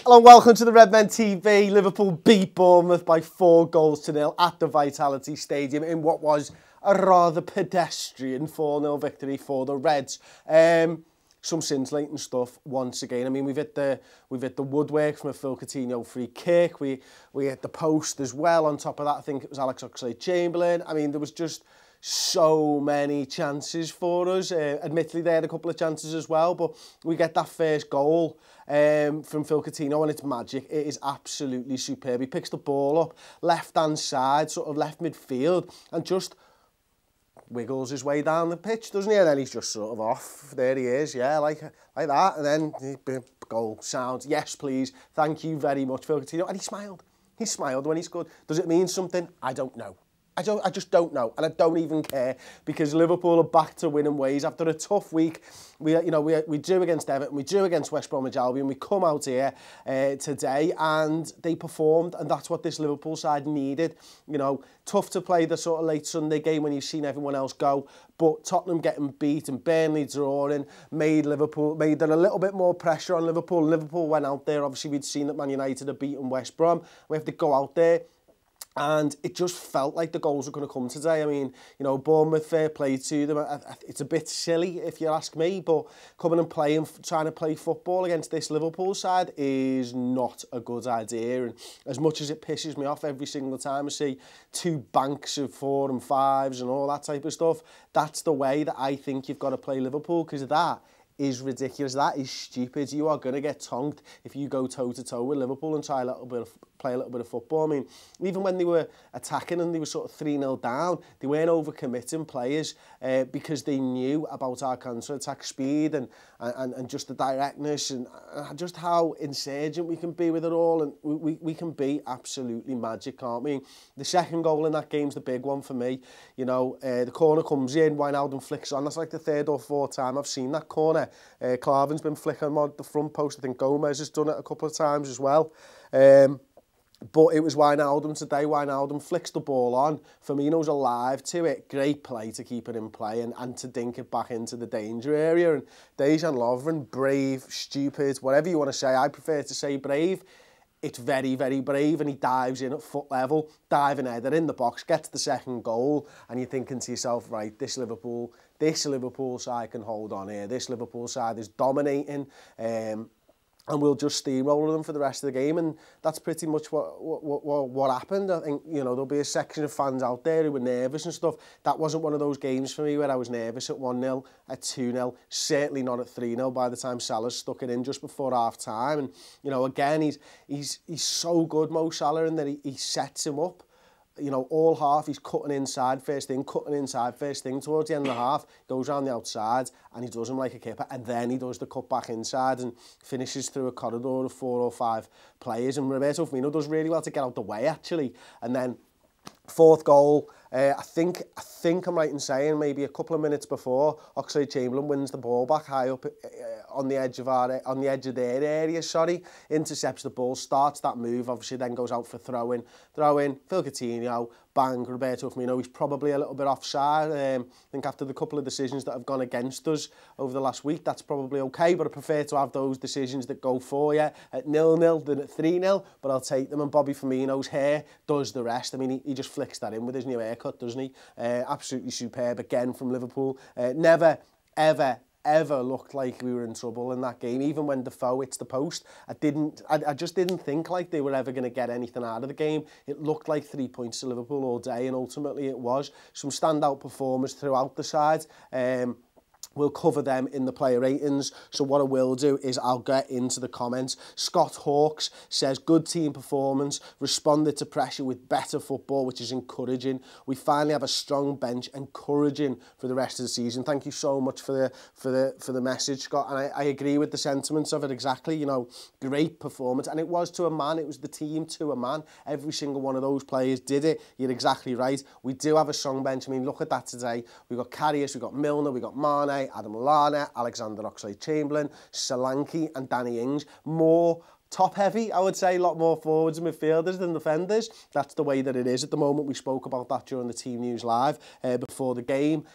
Hello and welcome to the Redmen TV. Liverpool beat Bournemouth by 4-0 at the Vitality Stadium in what was a rather pedestrian 4-0 victory for the Reds. Some scintillating stuff once again. I mean, we've hit the woodwork from a Phil Coutinho free kick. We hit the post as well. On top of that, I think it was Alex Oxlade-Chamberlain. I mean, there was just so many chances for us. Admittedly, they had a couple of chances as well, but we get that first goal from Phil Coutinho and it's magic. It is absolutely superb. He picks the ball up, left-hand side, sort of left midfield, and just wiggles his way down the pitch, doesn't he? And then he's just sort of off. There he is, yeah, like that. And then goal, sound, yes, please, thank you very much, Phil Coutinho. And he smiled. He smiled when he scored. Does it mean something? I don't know. I just don't know, and I don't even care, because Liverpool are back to winning ways after a tough week. We drew against Everton, we drew against West Bromwich Albion. We come out here today and they performed, and that's what this Liverpool side needed. You know, tough to play the sort of late Sunday game when you've seen everyone else go, but Tottenham getting beat and Burnley drawing made there a little bit more pressure on Liverpool. Liverpool went out there, obviously we'd seen that Man United had beaten West Brom. We have to go out there, and it just felt like the goals were going to come today. I mean, you know, Bournemouth, fair play to them. It's a bit silly, if you ask me, but coming and trying to play football against this Liverpool side is not a good idea. And as much as it pisses me off every single time I see two banks of 4 and 5s and all that type of stuff, that's the way that I think you've got to play Liverpool, because that is ridiculous. That is stupid. You are going to get tonked if you go toe-to-toe with Liverpool and play a little bit of football. I mean, even when they were attacking and they were sort of 3-0 down, they weren't overcommitting players because they knew about our counter-attack speed and just the directness and just how insurgent we can be with it all. And we can be absolutely magic, can't we? The second goal in that game's the big one for me. You know, the corner comes in, Wijnaldum flicks on. That's like the 3rd or 4th time I've seen that corner. Klavan's been flicking on the front post. I think Gomez has done it a couple of times as well. But it was Wijnaldum today. Wijnaldum flicks the ball on. Firmino's alive to it. Great play to keep it in play and to dink it back into the danger area. And Dejan Lovren, brave, stupid, whatever you want to say. I prefer to say brave. It's very, very brave, and he dives in at foot level, diving header in the box, gets the second goal, and you're thinking to yourself, right, this Liverpool side can hold on here. This Liverpool side is dominating, and we'll just steamroll them for the rest of the game, and that's pretty much what happened. I think, you know, there'll be a section of fans out there who were nervous and stuff. That wasn't one of those games for me where I was nervous at 1-0, at 2-0, certainly not at 3-0 by the time Salah stuck it in just before half-time. And, you know, again, he's so good, Mo Salah, in that he sets him up. You know, all half, he's cutting inside first thing towards the end of the half, goes around the outside, and he does him like a keeper, and then he does the cut back inside and finishes through a corridor of 4 or 5 players. And Roberto Firmino does really well to get out the way, actually. And then 4th goal, I think I'm right in saying maybe a couple of minutes before, Oxlade-Chamberlain wins the ball back high up on the edge of their area, intercepts the ball, starts that move, obviously then goes out for throw in, Phil Coutinho, bang, Roberto Firmino. He's probably a little bit offside. I think after the couple of decisions that have gone against us over the last week, that's probably okay, but I prefer to have those decisions that go for you at 0-0 than at 3-0, but I'll take them, and Bobby Firmino's hair does the rest. I mean, he just flicks that in with his new haircut, doesn't he? Absolutely superb again from Liverpool. Never, ever looked like we were in trouble in that game. Even when Defoe hits the post, I just didn't think like they were ever going to get anything out of the game. It looked like 3 points to Liverpool all day, and ultimately it was. Some standout performers throughout the side. We'll cover them in the player ratings. So what I will do is I'll get into the comments. Scott Hawkes says, good team performance, responded to pressure with better football, which is encouraging. We finally have a strong bench, encouraging for the rest of the season. Thank you so much for the message, Scott. And I agree with the sentiments of it exactly. You know, great performance. And it was to a man. It was the team to a man. Every single one of those players did it. You're exactly right. We do have a strong bench. I mean, look at that today. We've got Karius, we've got Milner, we've got Mane, Adam Lallana, Alexander Oxlade-Chamberlain, Solanke and Danny Ings. More top-heavy, I would say, a lot more forwards and midfielders than defenders. That's the way that it is at the moment. We spoke about that during the Team News Live before the game.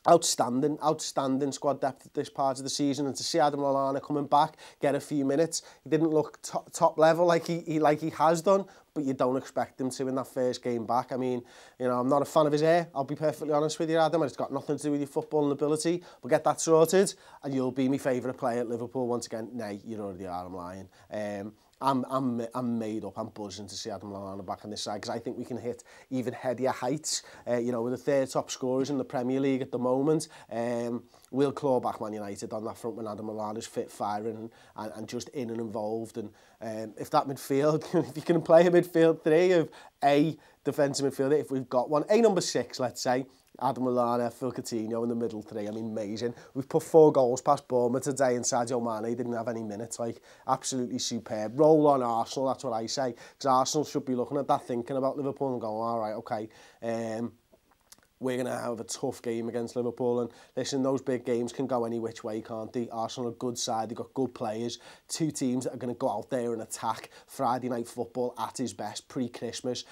outstanding squad depth at this part of the season, and to see Adam Lallana coming back, get a few minutes. He didn't look top level like he has done, but you don't expect him to in that first game back. I mean, you know, I'm not a fan of his hair, I'll be perfectly honest with you, Adam, and it's got nothing to do with your footballing ability. But get that sorted, and you'll be my favourite player at Liverpool once again. Nay, you already are, I'm lying. I'm made up. I'm buzzing to see Adam Lallana back on this side, because I think we can hit even headier heights. You know, with the third top scorers in the Premier League at the moment, we'll claw back Man United on that front when Adam Lallana's fit, firing, and just in and involved. And if that midfield, if you can play a midfield three of a defensive midfielder, if we've got one, a number 6, let's say, Adam Lallana, Phil Coutinho in the middle three. I mean, amazing. We've put 4 goals past Bournemouth today, and Sadio Mane didn't have any minutes. Like, absolutely superb. Roll on Arsenal, that's what I say. Because Arsenal should be looking at that, thinking about Liverpool and going, all right, okay, we're going to have a tough game against Liverpool. And listen, those big games can go any which way, can't they? Arsenal are a good side, they've got good players, 2 teams that are going to go out there and attack. Friday night football at its best, pre-Christmas.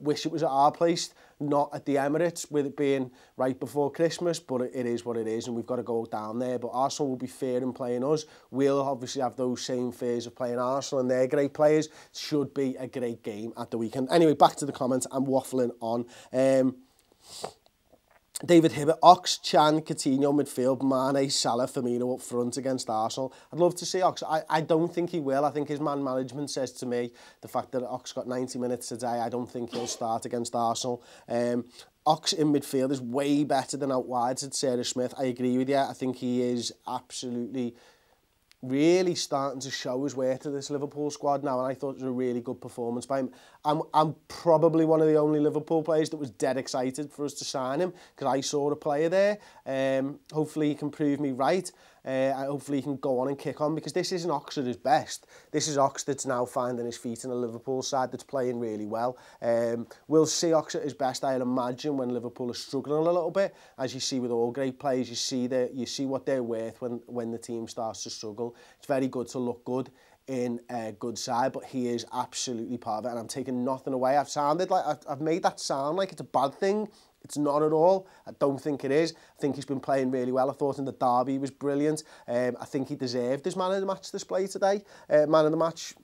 Wish it was at our place, not at the Emirates, with it being right before Christmas, but it is what it is, and we've got to go down there. But Arsenal will be fair in playing us. We'll obviously have those same fears of playing Arsenal, and they're great players. Should be a great game at the weekend. Anyway, back to the comments. I'm waffling on. David Hibbert, Ox, Chan, Coutinho, midfield, Mane, Salah, Firmino up front against Arsenal. I'd love to see Ox. I don't think he will. I think his man management says to me, the fact that Ox got 90 minutes today, I don't think he'll start against Arsenal. Ox in midfield is way better than out wide, said Sarah Smith. I agree with you. I think he is absolutely really starting to show his way to this Liverpool squad now, and I thought it was a really good performance by him. I'm probably one of the only Liverpool players that was dead excited for us to sign him, because I saw a player there. Hopefully he can prove me right. Hopefully he can go on and kick on, because this isn't Ox at his best. This is Ox that's now finding his feet in a Liverpool side that's playing really well. We'll see Ox at his best, I imagine, when Liverpool are struggling a little bit. As you see with all great players, you see what they're worth when the team starts to struggle. It's very good to look good in a good side, but he is absolutely part of it, and I'm taking nothing away. I've made that sound like it's a bad thing. It's not at all. I don't think it is. I think he's been playing really well. I thought in the derby he was brilliant. I think he deserved his man of the match display today. Man of the match,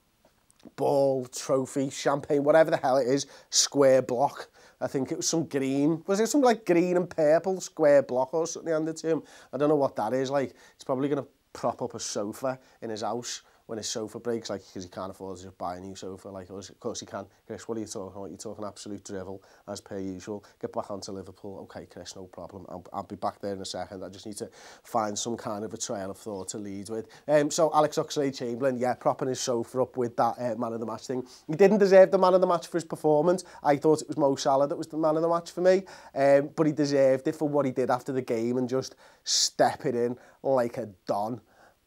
ball, trophy, champagne, whatever the hell it is, square block. I think it was some green. Was it some like green and purple square block or something handed to him? I don't know what that is. Like, it's probably going to prop up a sofa in his house when his sofa breaks, like, because he can't afford to just buy a new sofa like us. Of course he can. Chris, what are you talking about? You're talking absolute drivel, as per usual. Get back onto Liverpool. Okay, Chris, no problem. I'll be back there in a second. I just need to find some kind of a trail of thought to lead with. So Alex Oxlade-Chamberlain, yeah, propping his sofa up with that man of the match thing. He didn't deserve the man of the match for his performance. I thought it was Mo Salah that was the man of the match for me. But he deserved it for what he did after the game and just stepping in like a don.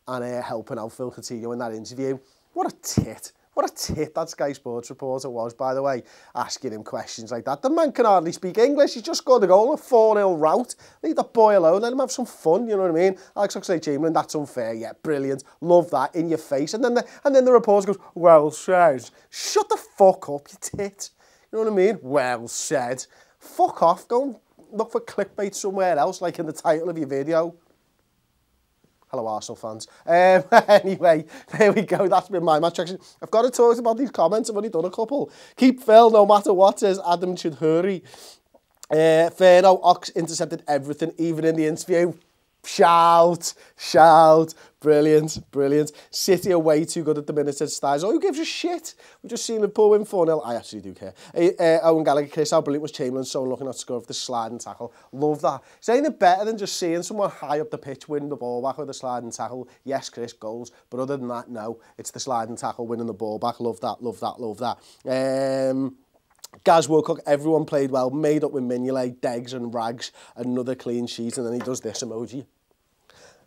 And helping out Phil Coutinho in that interview. What a tit. What a tit that Sky Sports reporter was, by the way, asking him questions like that. The man can hardly speak English. He's just scored a goal, a 4-0 rout. Leave that boy alone. Let him have some fun, you know what I mean? Alex Oxlade-Chamberlain, that's unfair. Yeah, brilliant. Love that, in your face. And then the reporter goes, well said. Shut the fuck up, you tit. You know what I mean? Well said. Fuck off. Go and look for clickbait somewhere else, like in the title of your video. Hello, Arsenal fans. Anyway, there we go. That's been my match action. I've got to talk about these comments. I've only done a couple. Keep Phil no matter what, says Adam Chudhuri. Ferno, Ox intercepted everything, even in the interview. Shout. Brilliant. City are way too good at the minute, says Styles. Oh, who gives a shit? We've just seen Liverpool win 4-0. I actually do care. Owen Gallagher, Chris, how brilliant was Chamberlain? Someone looking at score of the sliding tackle. Love that. Is there anything better than just seeing someone high up the pitch winning the ball back with a sliding tackle? Yes, Chris, goals. But other than that, no. It's the sliding tackle winning the ball back. Love that. Gaz Wilcock, everyone played well, made up with Mignolet, Deggs and Rags, another clean sheet, and then he does this emoji,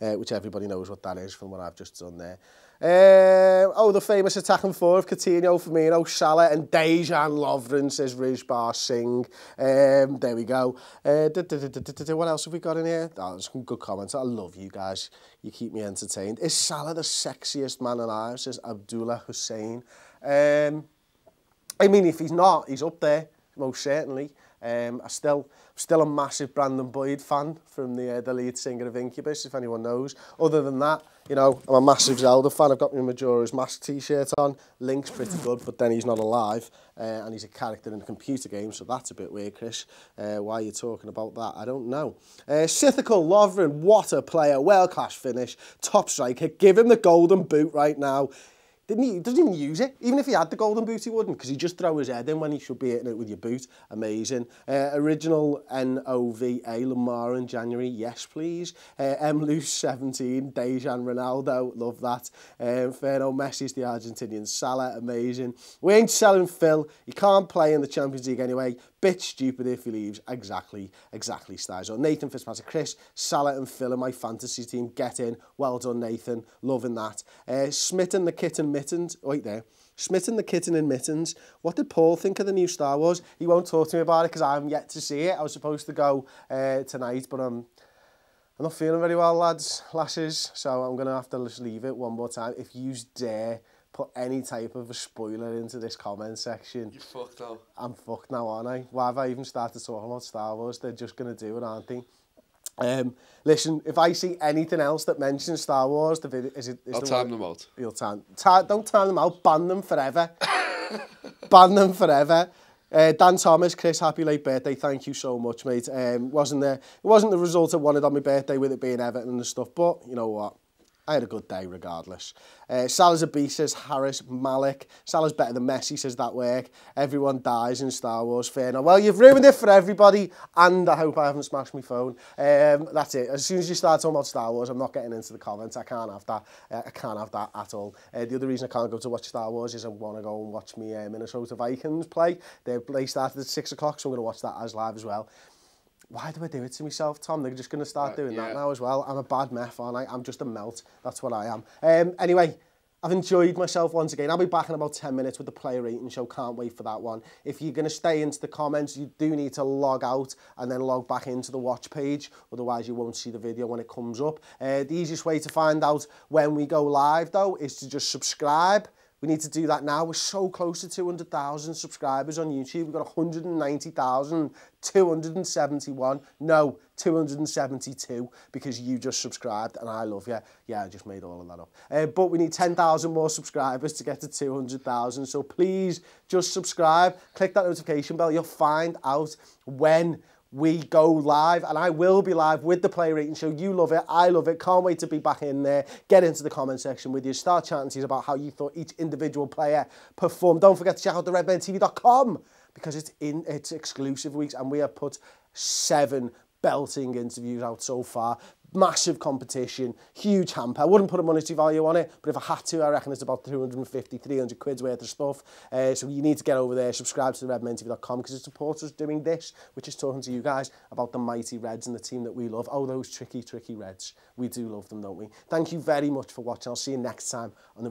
which everybody knows what that is from what I've just done there. The famous attacking four of Coutinho, Firmino, Salah and Dejan Lovren, says Rizbar Singh. There we go. What else have we got in here? Oh, there's some good comments. I love you guys. You keep me entertained. Is Salah the sexiest man alive, says Abdullah Hussein. I mean, if he's not, he's up there, most certainly. I'm still a massive Brandon Boyd fan from the lead singer of Incubus, if anyone knows. Other than that, you know, I'm a massive Zelda fan. I've got my Majora's Mask t-shirt on. Link's pretty good, but then he's not alive, and he's a character in a computer game, so that's a bit weird, Chris. Why are you talking about that? I don't know. Sithical Lovren, what a player. World-class finish. Top striker. Give him the golden boot right now. He doesn't even use it. Even if he had the golden boot, he wouldn't, because he'd just throw his head in when he should be hitting it with your boot. Amazing. Original NOVA, Lamar in January. Yes, please. M. Luce 17, Dejan Ronaldo. Love that. Ferno Messi's the Argentinian Salah. Amazing. We ain't selling Phil. He can't play in the Champions League anyway. Bit stupid if he leaves. Exactly, Styles. So Nathan Fitzpatrick, Chris, Salah and Phil in my fantasy team. Get in. Well done, Nathan. Loving that. Smitten the Kitten Mittens. Wait there. Smitten the Kitten in Mittens. What did Paul think of the new Star Wars? He won't talk to me about it because I haven't yet to see it. I was supposed to go tonight, but I'm not feeling very well, lasses. So I'm going to have to just leave it one more time. If you dare put any type of a spoiler into this comment section, you're fucked now. I'm fucked now, aren't I? Why have I even started talking about Star Wars? They're just going to do it, aren't they? Listen, if I see anything else that mentions Star Wars, the video I'll time them out. You'll don't time them out. Ban them forever. Ban them forever. Dan Thomas, Chris, happy late birthday. Thank you so much, mate. It wasn't the result I wanted on my birthday with it being Everton and stuff, but you know what? I had a good day regardless. Salah's a beast, says Harris Malik. Salah's better than Messi, says that work. Everyone dies in Star Wars. Fair enough. Well, you've ruined it for everybody, and I hope I haven't smashed my phone. That's it. As soon as you start talking about Star Wars, I'm not getting into the comments. I can't have that. I can't have that at all. The other reason I can't go to watch Star Wars is I want to go and watch me Minnesota Vikings play. They started at 6 o'clock, so I'm going to watch that as live as well. Why do I do it to myself, Tom? They're just going to start doing that now as well. I'm a bad meth, aren't I? I'm just a melt. That's what I am. Anyway, I've enjoyed myself once again. I'll be back in about 10 minutes with the player rating show. Can't wait for that one. If you're going to stay into the comments, you do need to log out and then log back into the watch page. Otherwise, you won't see the video when it comes up. The easiest way to find out when we go live, though, is to just subscribe. We need to do that now. We're so close to 200,000 subscribers on YouTube. We've got 190,271. No, 272 because you just subscribed and I love you. Yeah, I just made all of that up. But we need 10,000 more subscribers to get to 200,000. So please just subscribe. Click that notification bell. You'll find out when we go live, and I will be live with the player rating show. You love it, I love it, can't wait to be back in there. Get into the comment section with you, start chatting to you about how you thought each individual player performed. Don't forget to check out the redmentv.com because it's exclusive weeks, and we have put 7 belting interviews out so far. Massive competition, huge hamper. I wouldn't put a monetary value on it, but if I had to, I reckon it's about 250, 300 quid's worth of stuff. So you need to get over there, subscribe to the redmentv.com because it supports us doing this, which is talking to you guys about the mighty Reds and the team that we love. Oh, those tricky Reds. We do love them, don't we? Thank you very much for watching. I'll see you next time on the